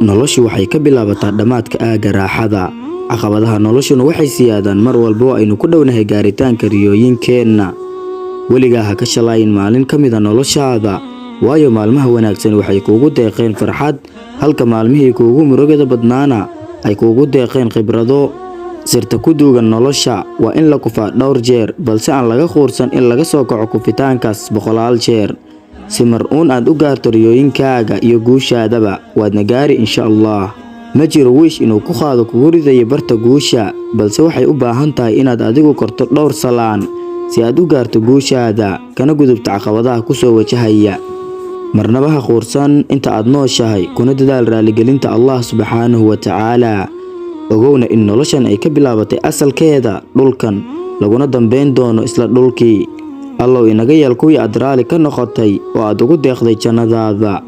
noloshu waxay ka bilaabataa dhamaadka aaga raaxada. Caqabadaha noloshuna waxay siyaadaan mar walba aynu ku dhownahay gaaritaanka riyooyinkeenna. weligaa ha ka shalayn maalin ka mid ah noloshaada, waayo maalmaha wanaagsan waxay kuugu deeqeen farxad, halka maalmihii kuugu murugada badnaana ay kuugu deeqeen khibrado. sirta ku duugan nolosha waa in la kufaa dhowr jeer, balse aan laga quursan in laga soo kaco kufitaankaas boqolaal jeer. si mar uun aad u gaarto riyooyinkaaga iyo guushaadaba waadna gaari insha Allah. ma jiro wiish inuu ku qaado kugu ridayo barta guusha, balse waxay u baahan tahay inaad adigu korto dhowr salaan si aad u gaarto guushaada kana gudubto caqabadaha ku soo wajahaya. marnaba ha quursan inta aad nooshahay, kuna dadaal raaligelinta Allah subhanahu wa ta'ala. ogowna in noloshan ay ka bilaabatay asalkeeda dhulkan, laguna dambeyn doono isla dhulkii. Allow inaga yeel kuwii aad raali ka noqotay oo aad ugu deeqday jannadaada.